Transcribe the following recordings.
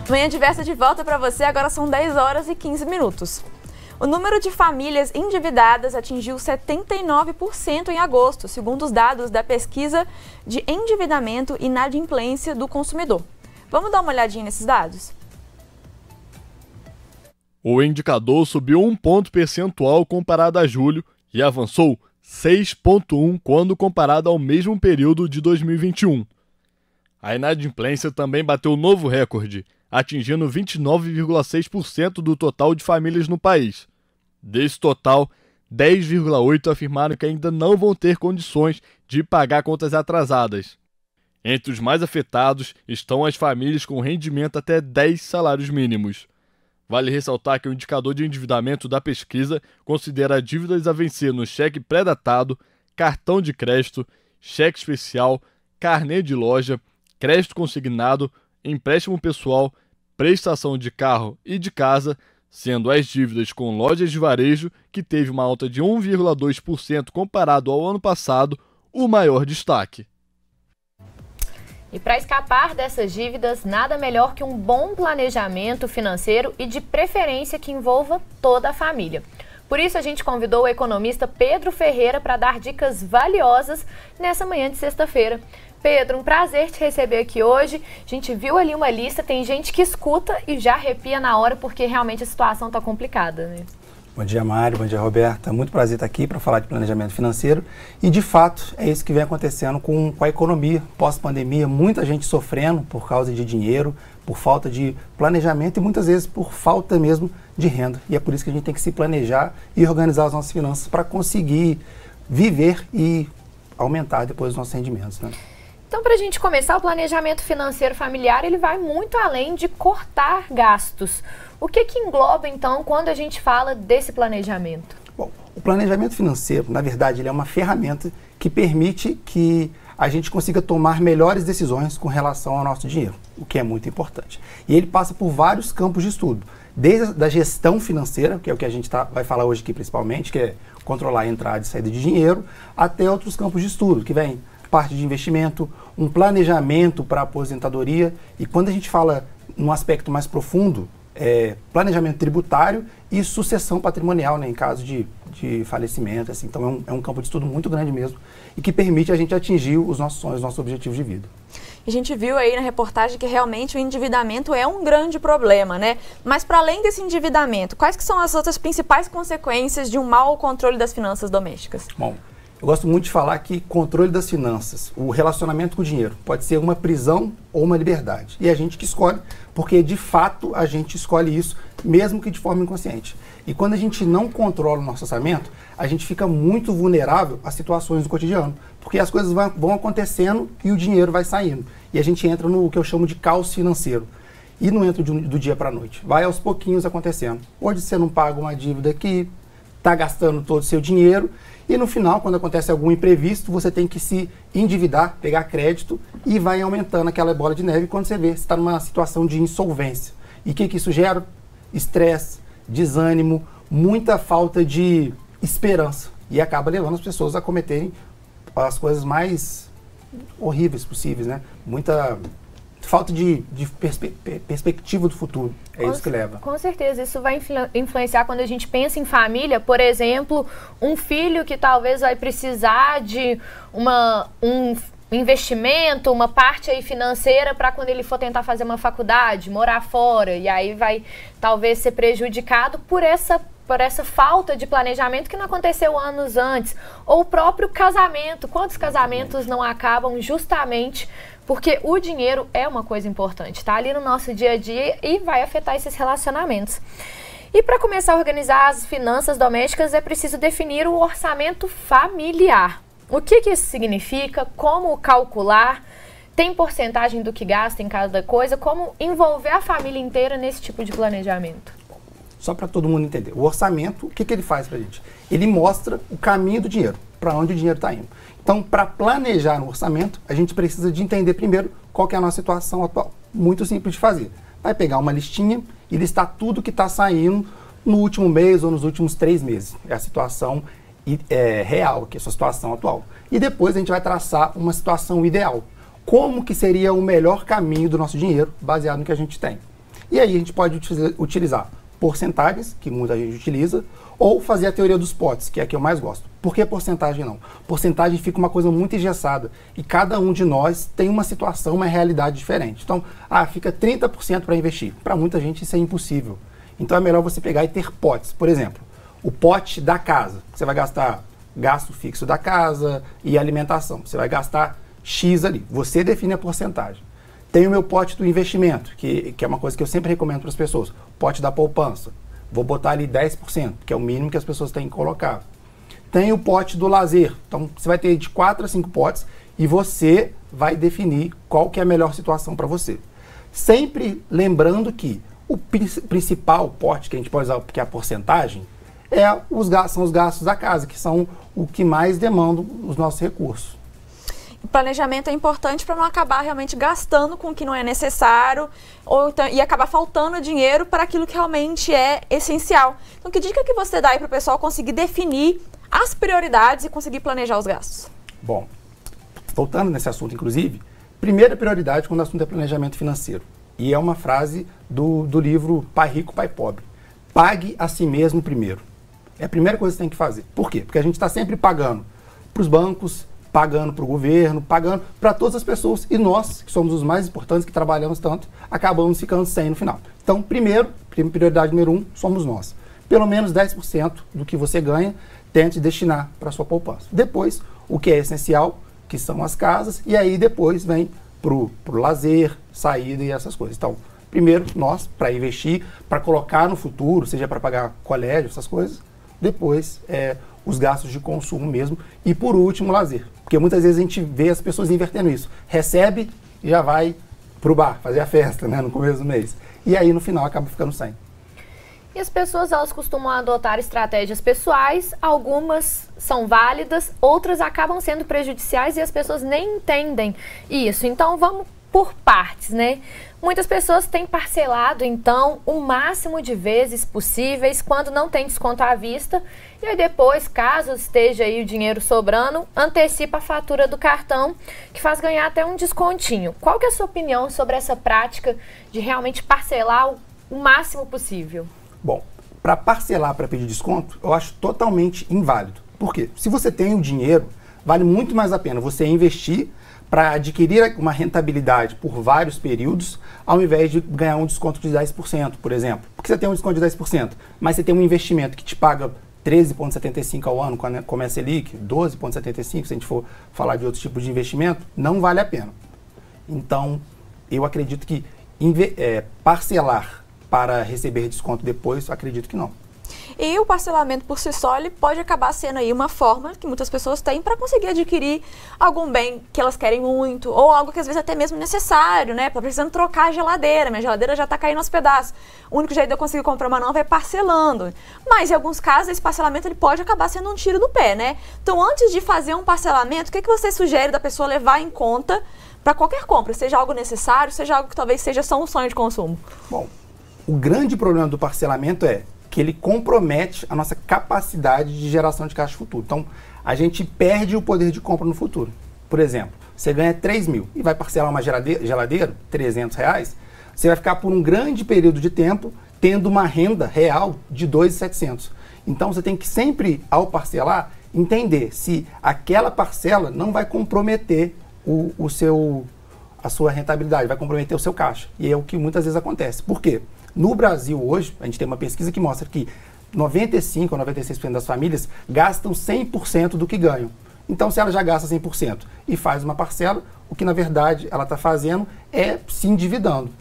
Manhã Diversa de volta para você, agora são 10 horas e 15 minutos. O número de famílias endividadas atingiu 79% em agosto, segundo os dados da pesquisa de endividamento e inadimplência do consumidor. Vamos dar uma olhadinha nesses dados? O indicador subiu 1 ponto percentual comparado a julho e avançou 6,1 quando comparado ao mesmo período de 2021. A inadimplência também bateu novo recorde, atingindo 29,6% do total de famílias no país. Desse total, 10,8% afirmaram que ainda não vão ter condições de pagar contas atrasadas. Entre os mais afetados estão as famílias com rendimento até 10 salários mínimos. Vale ressaltar que o indicador de endividamento da pesquisa considera dívidas a vencer no cheque pré-datado, cartão de crédito, cheque especial, carnê de loja, crédito consignado, empréstimo pessoal, prestação de carro e de casa, sendo as dívidas com lojas de varejo, que teve uma alta de 1,2% comparado ao ano passado, o maior destaque. E para escapar dessas dívidas, nada melhor que um bom planejamento financeiro e de preferência que envolva toda a família. Por isso a gente convidou o economista Pedro Ferreira para dar dicas valiosas nessa manhã de sexta-feira. Pedro, um prazer te receber aqui hoje. A gente viu ali uma lista, tem gente que escuta e já arrepia na hora porque realmente a situação está complicada, né? Bom dia, Mário. Bom dia, Roberta. Muito prazer estar aqui para falar de planejamento financeiro. E, de fato, é isso que vem acontecendo com a economia pós-pandemia. Muita gente sofrendo por causa de dinheiro, por falta de planejamento e, muitas vezes, por falta mesmo de renda. E é por isso que a gente tem que se planejar e organizar as nossas finanças para conseguir viver e aumentar depois os nossos rendimentos, né? Então, para a gente começar, o planejamento financeiro familiar, ele vai muito além de cortar gastos. O que engloba, então, quando a gente fala desse planejamento? Bom, o planejamento financeiro, na verdade, ele é uma ferramenta que permite que a gente consiga tomar melhores decisões com relação ao nosso dinheiro, o que é muito importante. E ele passa por vários campos de estudo, desde a gestão financeira, que é o que a gente vai falar hoje aqui principalmente, que é controlar a entrada e saída de dinheiro, até outros campos de estudo, que vem parte de investimento, um planejamento para a aposentadoria. E quando a gente fala num aspecto mais profundo, planejamento tributário e sucessão patrimonial, né, em caso de falecimento. Assim. Então é um campo de estudo muito grande mesmo e que permite a gente atingir os nossos sonhos, os nossos objetivos de vida. A gente viu aí na reportagem que realmente o endividamento é um grande problema, né? Mas para além desse endividamento, quais que são as outras principais consequências de um mau controle das finanças domésticas? Bom, eu gosto muito de falar que controle das finanças, o relacionamento com o dinheiro, pode ser uma prisão ou uma liberdade. E é a gente que escolhe, porque de fato a gente escolhe isso, mesmo que de forma inconsciente. E quando a gente não controla o nosso orçamento, a gente fica muito vulnerável às situações do cotidiano, porque as coisas vão acontecendo e o dinheiro vai saindo. E a gente entra no que eu chamo de caos financeiro. E não entra do dia para a noite, vai aos pouquinhos acontecendo. Hoje você não paga uma dívida aqui, está gastando todo o seu dinheiro, e no final, quando acontece algum imprevisto, você tem que se endividar, pegar crédito e vai aumentando aquela bola de neve quando você vê, você está numa situação de insolvência. E o que isso gera? Estresse, desânimo, muita falta de esperança. E acaba levando as pessoas a cometerem as coisas mais horríveis possíveis, né? Muita falta de perspectiva do futuro. É isso que leva. Com certeza, isso vai influenciar quando a gente pensa em família. Por exemplo, um filho que talvez vai precisar de um investimento, uma parte aí financeira para quando ele for tentar fazer uma faculdade, morar fora, e aí vai talvez ser prejudicado por essa falta de planejamento que não aconteceu anos antes. Ou o próprio casamento. Quantos casamentos não acabam justamente porque o dinheiro é uma coisa importante, tá ali no nosso dia a dia e vai afetar esses relacionamentos. E para começar a organizar as finanças domésticas é preciso definir o orçamento familiar. O que isso significa? Como calcular? Tem porcentagem do que gasta em cada coisa? Como envolver a família inteira nesse tipo de planejamento? Só para todo mundo entender. O orçamento, o que ele faz para a gente? Ele mostra o caminho do dinheiro, para onde o dinheiro está indo. Então, para planejar um orçamento, a gente precisa de entender primeiro qual que é a nossa situação atual. Muito simples de fazer. Vai pegar uma listinha e listar tudo que está saindo no último mês ou nos últimos 3 meses. É a situação real, que é a sua situação atual. E depois a gente vai traçar uma situação ideal. Como que seria o melhor caminho do nosso dinheiro, baseado no que a gente tem. E aí a gente pode utilizar porcentagens, que muita gente utiliza, ou fazer a teoria dos potes, que é a que eu mais gosto. Por que porcentagem não? Porcentagem fica uma coisa muito engessada e cada um de nós tem uma situação, uma realidade diferente. Então, fica 30% para investir. Para muita gente isso é impossível. Então é melhor você pegar e ter potes. Por exemplo, o pote da casa. Você vai gastar gasto fixo da casa e alimentação. Você vai gastar X ali. Você define a porcentagem. Tem o meu pote do investimento, que é uma coisa que eu sempre recomendo para as pessoas. Pote da poupança. Vou botar ali 10%, que é o mínimo que as pessoas têm que colocar. Tem o pote do lazer. Então, você vai ter de 4 a 5 potes e você vai definir qual que é a melhor situação para você. Sempre lembrando que o principal pote que a gente pode usar, que é a porcentagem, são os gastos da casa, que são o que mais demandam os nossos recursos. O planejamento é importante para não acabar realmente gastando com o que não é necessário e acabar faltando dinheiro para aquilo que realmente é essencial. Então, que dica que você dá aí para o pessoal conseguir definir as prioridades e conseguir planejar os gastos? Bom, voltando nesse assunto, inclusive, primeira prioridade quando o assunto é planejamento financeiro. E é uma frase do livro Pai Rico, Pai Pobre. Pague a si mesmo primeiro. É a primeira coisa que você tem que fazer. Por quê? Porque a gente está sempre pagando para os bancos, pagando para o governo, pagando para todas as pessoas. E nós, que somos os mais importantes, que trabalhamos tanto, acabamos ficando sem no final. Então, prioridade número 1, somos nós. Pelo menos 10% do que você ganha, tente destinar para a sua poupança. Depois, o que é essencial, que são as casas, e aí depois vem para o lazer, saída e essas coisas. Então, primeiro, nós, para investir, para colocar no futuro, seja para pagar colégio, essas coisas. Depois, os gastos de consumo mesmo. E por último, lazer. Porque muitas vezes a gente vê as pessoas invertendo isso. Recebe e já vai pro bar, fazer a festa, né, no começo do mês. E aí, no final, acaba ficando sem. E as pessoas, elas costumam adotar estratégias pessoais, algumas são válidas, outras acabam sendo prejudiciais e as pessoas nem entendem isso. Então, vamos por partes, né? Muitas pessoas têm parcelado, então, o máximo de vezes possíveis quando não tem desconto à vista. E aí depois, caso esteja aí o dinheiro sobrando, antecipa a fatura do cartão, que faz ganhar até um descontinho. Qual que é a sua opinião sobre essa prática de realmente parcelar o máximo possível? Bom, para parcelar para pedir desconto, eu acho totalmente inválido. Por quê? Se você tem o dinheiro, vale muito mais a pena você investir para adquirir uma rentabilidade por vários períodos, ao invés de ganhar um desconto de 10%, por exemplo. Porque você tem um desconto de 10%, mas você tem um investimento que te paga 13,75 ao ano, quando começa a Selic, 12,75, se a gente for falar de outros tipos de investimento, não vale a pena. Então, eu acredito que parcelar para receber desconto depois, eu acredito que não. E o parcelamento por si só, ele pode acabar sendo aí uma forma que muitas pessoas têm para conseguir adquirir algum bem que elas querem muito, ou algo que às vezes até mesmo necessário, né? Precisando trocar a geladeira, minha geladeira já está caindo aos pedaços. O único jeito de eu conseguir comprar uma nova é parcelando. Mas em alguns casos, esse parcelamento ele pode acabar sendo um tiro no pé, né? Então, antes de fazer um parcelamento, o que você sugere da pessoa levar em conta para qualquer compra? Seja algo necessário, seja algo que talvez seja só um sonho de consumo. Bom, o grande problema do parcelamento é que ele compromete a nossa capacidade de geração de caixa futuro. Então, a gente perde o poder de compra no futuro. Por exemplo, você ganha 3 mil e vai parcelar uma geladeira, R$300, você vai ficar por um grande período de tempo tendo uma renda real de 2.700. Então, você tem que sempre, ao parcelar, entender se aquela parcela não vai comprometer a sua rentabilidade, vai comprometer o seu caixa. E é o que muitas vezes acontece. Por quê? No Brasil hoje, a gente tem uma pesquisa que mostra que 95% ou 96% das famílias gastam 100% do que ganham. Então, se ela já gasta 100% e faz uma parcela, o que na verdade ela está fazendo é se endividando.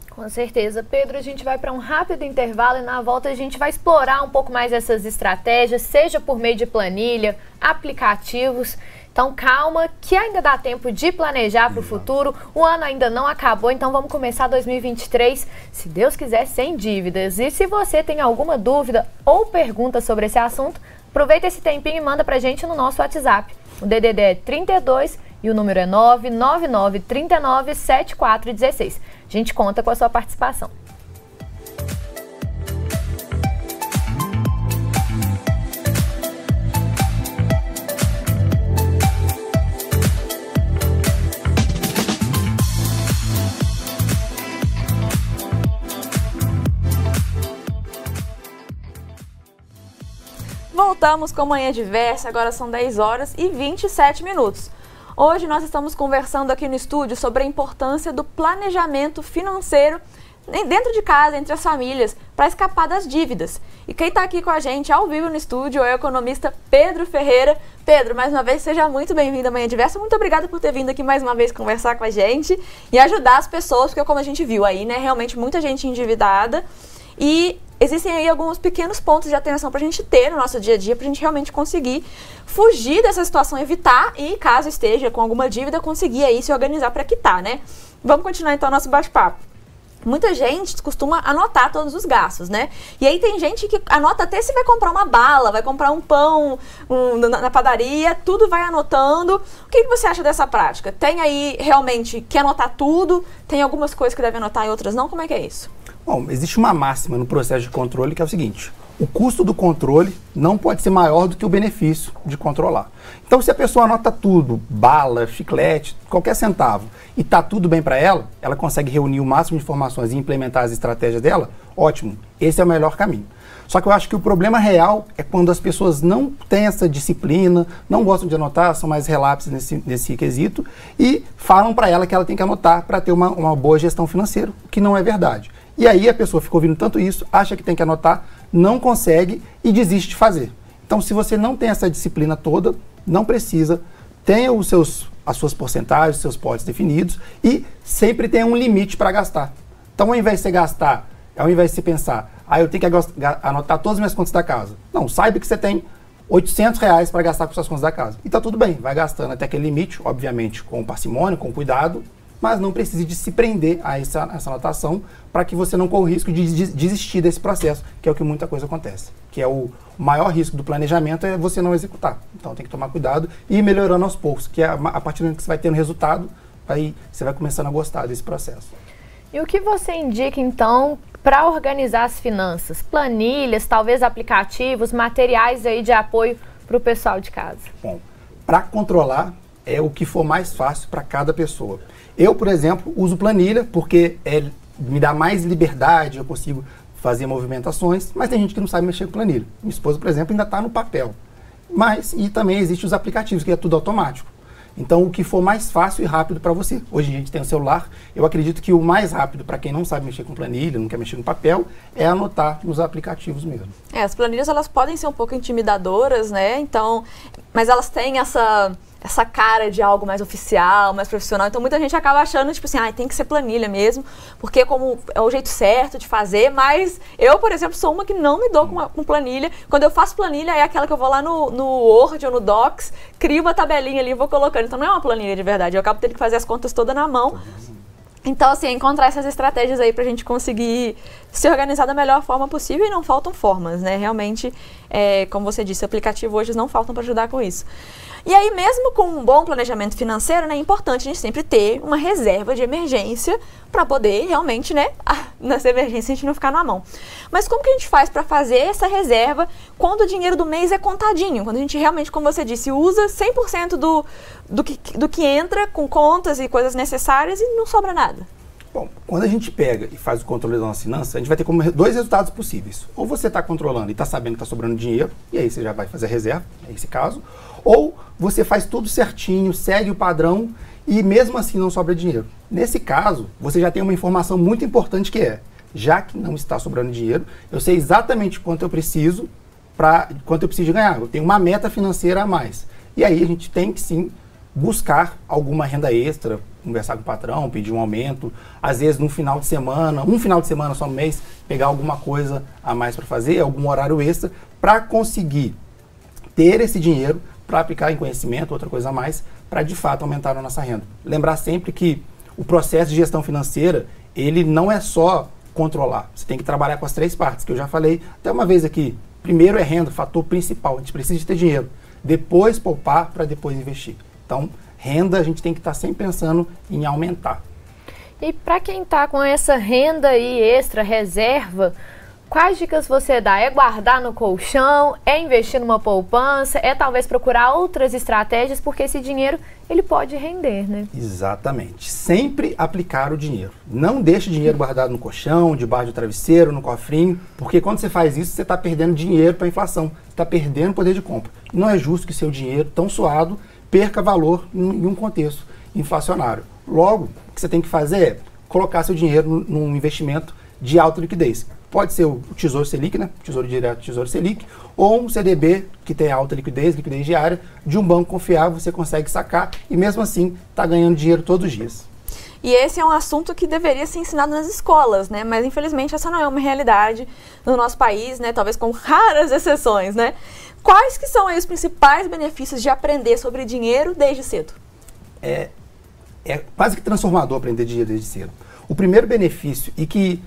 Com certeza. Pedro, a gente vai para um rápido intervalo e na volta a gente vai explorar um pouco mais essas estratégias, seja por meio de planilha, aplicativos. Então calma, que ainda dá tempo de planejar para o futuro. O ano ainda não acabou, então vamos começar 2023, se Deus quiser, sem dívidas. E se você tem alguma dúvida ou pergunta sobre esse assunto, aproveita esse tempinho e manda para a gente no nosso WhatsApp. O DDD é 32 e o número é 999397416. A gente conta com a sua participação. voltamos com Manhã Diversa, agora são 10 horas e 27 minutos. Hoje nós estamos conversando aqui no estúdio sobre a importância do planejamento financeiro dentro de casa, entre as famílias, para escapar das dívidas. E quem está aqui com a gente ao vivo no estúdio é o economista Pedro Ferreira. Pedro, mais uma vez, seja muito bem-vindo à Manhã Diversa. Muito obrigada por ter vindo aqui mais uma vez conversar com a gente e ajudar as pessoas, porque como a gente viu aí, né, realmente muita gente endividada e existem aí alguns pequenos pontos de atenção para a gente ter no nosso dia a dia, para a gente realmente conseguir fugir dessa situação, evitar e, caso esteja com alguma dívida, conseguir aí se organizar para quitar, né? Vamos continuar então o nosso bate-papo. Muita gente costuma anotar todos os gastos, né? E aí tem gente que anota até se vai comprar uma bala, vai comprar um pão na padaria, tudo vai anotando. O que você acha dessa prática? Tem aí realmente que anotar tudo? Tem algumas coisas que deve anotar e outras não? Como é que é isso? Bom, existe uma máxima no processo de controle que é o seguinte: o custo do controle não pode ser maior do que o benefício de controlar. Então, se a pessoa anota tudo, bala, chiclete, qualquer centavo, e está tudo bem para ela, ela consegue reunir o máximo de informações e implementar as estratégias dela, ótimo, esse é o melhor caminho. Só que eu acho que o problema real é quando as pessoas não têm essa disciplina, não gostam de anotar, são mais relapsos nesse quesito, e falam para ela que ela tem que anotar para ter uma boa gestão financeira, o que não é verdade. E aí a pessoa fica ouvindo tanto isso, acha que tem que anotar, não consegue e desiste de fazer. Então, se você não tem essa disciplina toda, não precisa, tenha as suas porcentagens, os seus potes definidos e sempre tenha um limite para gastar. Então, ao invés de você gastar, ao invés de você pensar, eu tenho que anotar todas as minhas contas da casa. Não, saiba que você tem R$800 para gastar com suas contas da casa. E tá tudo bem, vai gastando até aquele limite, obviamente com parcimônia, com cuidado, mas não precise de se prender a essa anotação para que você não corra o risco de desistir desse processo, que é o que muita coisa acontece. Que é o maior risco do planejamento é você não executar. Então tem que tomar cuidado e ir melhorando aos poucos, que a partir do momento que você vai tendo resultado, aí você vai começando a gostar desse processo. E o que você indica, então, para organizar as finanças? Planilhas, talvez aplicativos, materiais aí de apoio para o pessoal de casa? Bom, para controlar é o que for mais fácil para cada pessoa. Eu, por exemplo, uso planilha porque me dá mais liberdade, eu consigo fazer movimentações, mas tem gente que não sabe mexer com planilha. Minha esposa, por exemplo, ainda está no papel. E também existem os aplicativos, que é tudo automático. Então, o que for mais fácil e rápido para você. Hoje a gente tem o celular, eu acredito que o mais rápido para quem não sabe mexer com planilha, não quer mexer no papel, é anotar nos aplicativos mesmo. As planilhas, elas podem ser um pouco intimidadoras, né? Então, mas elas têm essa cara de algo mais oficial, mais profissional. Então, muita gente acaba achando, tipo assim, tem que ser planilha mesmo, porque como é o jeito certo de fazer, mas eu, por exemplo, sou uma que não me dou com planilha. Quando eu faço planilha, é aquela que eu vou lá no Word ou no Docs, crio uma tabelinha ali e vou colocando. Então, não é uma planilha de verdade, eu acabo tendo que fazer as contas todas na mão. Então, assim, encontrar essas estratégias aí pra gente conseguir se organizar da melhor forma possível, e não faltam formas, né? Realmente, como você disse, o aplicativo hoje não faltam para ajudar com isso. E aí, mesmo com um bom planejamento financeiro, né, é importante a gente sempre ter uma reserva de emergência para poder realmente, né, nessa emergência a gente não ficar na mão. Mas como que a gente faz para fazer essa reserva quando o dinheiro do mês é contadinho? Quando a gente realmente, como você disse, usa 100% do que entra com contas e coisas necessárias e não sobra nada? Bom, quando a gente pega e faz o controle da nossa finança, a gente vai ter como dois resultados possíveis. Ou você está controlando e está sabendo que está sobrando dinheiro, e aí você já vai fazer a reserva, é esse caso. Ou você faz tudo certinho, segue o padrão e mesmo assim não sobra dinheiro. Nesse caso, você já tem uma informação muito importante que é, já que não está sobrando dinheiro, eu sei exatamente quanto eu preciso de ganhar. Eu tenho uma meta financeira a mais. E aí a gente tem que sim buscar alguma renda extra, conversar com o patrão, pedir um aumento, às vezes um final de semana só no mês, pegar alguma coisa a mais para fazer, algum horário extra, para conseguir ter esse dinheiro para aplicar em conhecimento, outra coisa a mais, para de fato aumentar a nossa renda. Lembrar sempre que o processo de gestão financeira, ele não é só controlar, você tem que trabalhar com as três partes, que eu já falei até uma vez aqui. Primeiro é renda, fator principal, a gente precisa de ter dinheiro, depois poupar para depois investir. Então, renda a gente tem que estar sempre pensando em aumentar. E para quem está com essa renda aí extra, reserva, quais dicas você dá? É guardar no colchão? É investir numa poupança? É talvez procurar outras estratégias? Porque esse dinheiro, ele pode render, né? Exatamente. Sempre aplicar o dinheiro. Não deixe dinheiro guardado no colchão, debaixo do travesseiro, no cofrinho, porque quando você faz isso, você está perdendo dinheiro para a inflação. Você está perdendo poder de compra. Não é justo que seu dinheiro, tão suado, perca valor em um contexto inflacionário. Logo, o que você tem que fazer é colocar seu dinheiro num investimento de alta liquidez. Pode ser o Tesouro Selic, né? Tesouro Direto, Tesouro Selic, ou um CDB que tem alta liquidez, liquidez diária, de um banco confiável, você consegue sacar e mesmo assim está ganhando dinheiro todos os dias. E esse é um assunto que deveria ser ensinado nas escolas, né? Mas infelizmente essa não é uma realidade no nosso país, né? Talvez com raras exceções, né? Quais que são aí os principais benefícios de aprender sobre dinheiro desde cedo? É quase que transformador aprender dinheiro desde cedo. O primeiro benefício, e que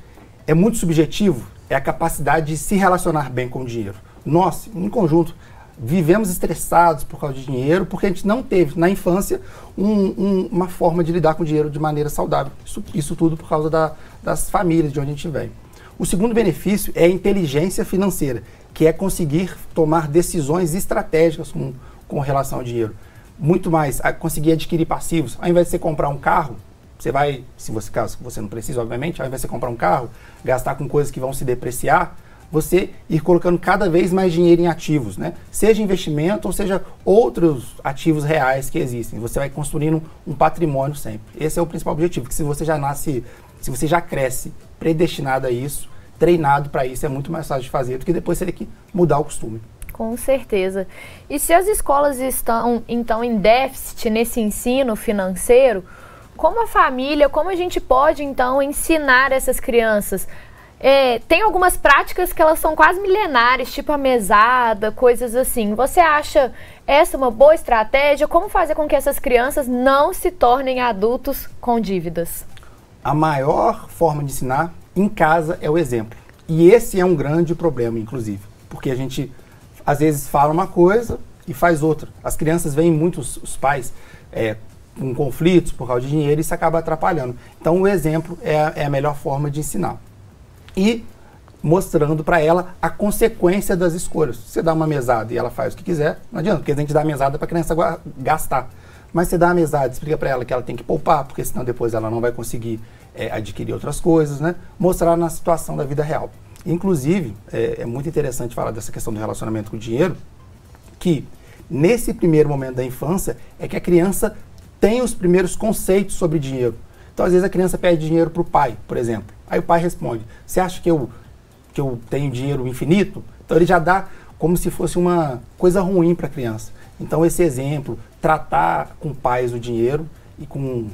é muito subjetivo, é a capacidade de se relacionar bem com o dinheiro. Nós, em conjunto, vivemos estressados por causa de dinheiro, porque a gente não teve, na infância, uma forma de lidar com o dinheiro de maneira saudável. Isso tudo por causa das famílias de onde a gente vem. O segundo benefício é a inteligência financeira, que é conseguir tomar decisões estratégicas com relação ao dinheiro. Muito mais, conseguir adquirir passivos. Ao invés de você comprar um carro, você vai, caso você não precisa, obviamente, ao invés de você comprar um carro, gastar com coisas que vão se depreciar, você ir colocando cada vez mais dinheiro em ativos, né? Seja investimento ou seja outros ativos reais que existem. Você vai construindo um patrimônio sempre. Esse é o principal objetivo, que se você já cresce predestinado a isso, treinado para isso, é muito mais fácil de fazer do que depois você ter que mudar o costume. Com certeza. E se as escolas estão, então, em déficit nesse ensino financeiro, como a família, como a gente pode, então, ensinar essas crianças? Tem algumas práticas que elas são quase milenares, tipo a mesada, coisas assim. Você acha essa uma boa estratégia? Como fazer com que essas crianças não se tornem adultos com dívidas? A maior forma de ensinar em casa é o exemplo. E esse é um grande problema, inclusive, porque a gente, às vezes, fala uma coisa e faz outra. As crianças veem muito os pais com conflitos por causa de dinheiro e isso acaba atrapalhando. Então, o exemplo é a melhor forma de ensinar. E mostrando para ela a consequência das escolhas. Você dá uma mesada e ela faz o que quiser, não adianta, porque a gente dá a mesada para a criança gastar. Mas você dá a mesada, explica para ela que ela tem que poupar, porque senão depois ela não vai conseguir adquirir outras coisas, né? Mostrar na situação da vida real. Inclusive, é muito interessante falar dessa questão do relacionamento com o dinheiro, que nesse primeiro momento da infância é que a criança tem os primeiros conceitos sobre dinheiro. Então, às vezes, a criança pede dinheiro para o pai, por exemplo. Aí o pai responde, você acha que eu tenho dinheiro infinito? Então, ele já dá como se fosse uma coisa ruim para a criança. Então, esse exemplo, tratar com pais o dinheiro e com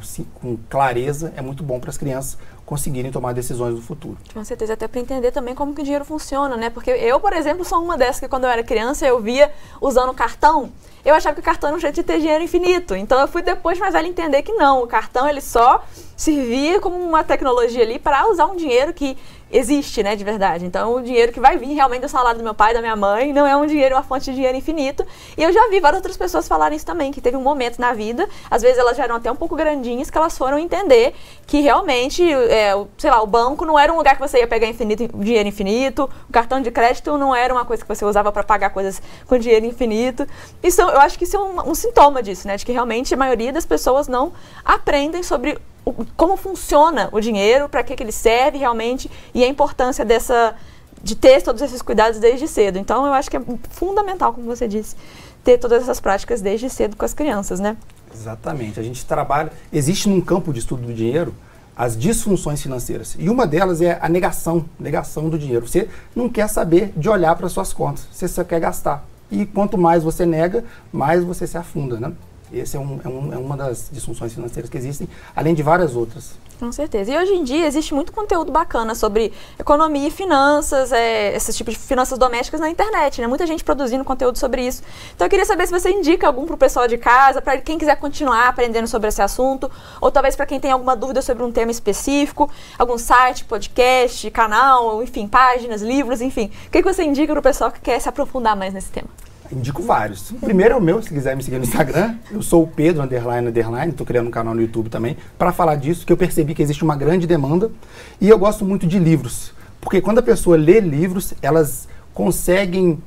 clareza é muito bom para as crianças conseguirem tomar decisões no futuro. Com certeza, até para entender também como que o dinheiro funciona, né? Porque eu, por exemplo, sou uma dessas que quando eu era criança eu via usando cartão, eu achava que o cartão era um jeito de ter dinheiro infinito. Então eu fui depois mais velha entender que não, o cartão ele só servia como uma tecnologia ali para usar um dinheiro que existe, né, de verdade. Então, o dinheiro que vai vir realmente do salário do meu pai, da minha mãe, não é um dinheiro, uma fonte de dinheiro infinito. E eu já vi várias outras pessoas falarem isso também, que teve um momento na vida, às vezes elas já eram até um pouco grandinhas, que elas foram entender que realmente, sei lá, o banco não era um lugar que você ia pegar dinheiro infinito, o cartão de crédito não era uma coisa que você usava para pagar coisas com dinheiro infinito. Isso, eu acho que isso é um sintoma disso, né, de que realmente a maioria das pessoas não aprendem sobre como funciona o dinheiro, para que ele serve realmente e a importância de ter todos esses cuidados desde cedo. Então, eu acho que é fundamental, como você disse, ter todas essas práticas desde cedo com as crianças, né? Exatamente. A gente trabalha... Existe num campo de estudo do dinheiro as disfunções financeiras. E uma delas é a negação do dinheiro. Você não quer saber de olhar para suas contas, você só quer gastar. E quanto mais você nega, mais você se afunda, né? Essa é uma das disfunções financeiras que existem, além de várias outras. Com certeza. E hoje em dia existe muito conteúdo bacana sobre economia e finanças, esses tipos de finanças domésticas na internet, né? Muita gente produzindo conteúdo sobre isso. Então eu queria saber se você indica algum para o pessoal de casa, para quem quiser continuar aprendendo sobre esse assunto, ou talvez para quem tem alguma dúvida sobre um tema específico, algum site, podcast, canal, enfim, páginas, livros, enfim. O que você indica para o pessoal que quer se aprofundar mais nesse tema? Indico vários. O primeiro é o meu, se quiser me seguir no Instagram. Eu sou o Pedro, __. Estou criando um canal no YouTube também, para falar disso, que eu percebi que existe uma grande demanda. E eu gosto muito de livros, porque Porque quando a pessoa lê livros, elas conseguem,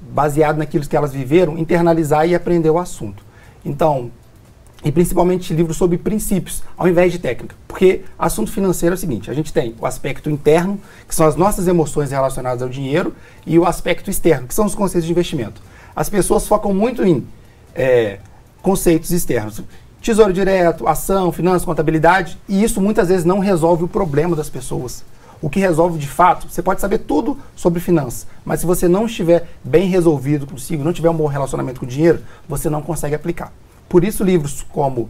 baseado naquilo que elas viveram, internalizar e aprender o assunto. Então, e principalmente livros sobre princípios, ao invés de técnica. Porque assunto financeiro é o seguinte, a gente tem o aspecto interno, que são as nossas emoções relacionadas ao dinheiro, e o aspecto externo, que são os conceitos de investimento. As pessoas focam muito em conceitos externos. Tesouro direto, ação, finanças, contabilidade, e isso muitas vezes não resolve o problema das pessoas. O que resolve de fato, você pode saber tudo sobre finanças, mas se você não estiver bem resolvido consigo, não tiver um bom relacionamento com o dinheiro, você não consegue aplicar. Por isso livros como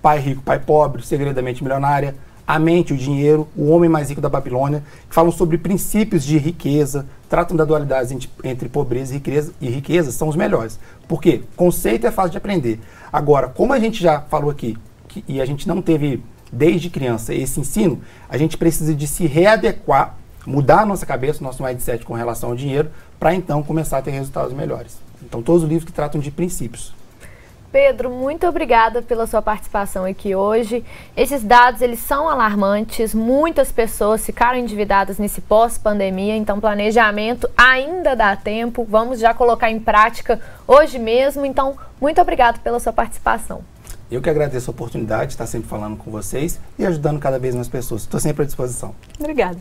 Pai Rico, Pai Pobre, O Segredo da Mente Milionária, A Mente, o Dinheiro, O Homem Mais Rico da Babilônia, que falam sobre princípios de riqueza, tratam da dualidade entre pobreza e riqueza, são os melhores. Por quê? Conceito é fácil de aprender. Agora, como a gente já falou aqui, e a gente não teve desde criança esse ensino, a gente precisa de se readequar, mudar a nossa cabeça, o nosso mindset com relação ao dinheiro, para então começar a ter resultados melhores. Então, todos os livros que tratam de princípios. Pedro, muito obrigada pela sua participação aqui hoje. Esses dados, eles são alarmantes, muitas pessoas ficaram endividadas nesse pós-pandemia, então planejamento ainda dá tempo, vamos já colocar em prática hoje mesmo, então muito obrigada pela sua participação. Eu que agradeço a oportunidade de estar sempre falando com vocês e ajudando cada vez mais pessoas. Estou sempre à disposição. Obrigada.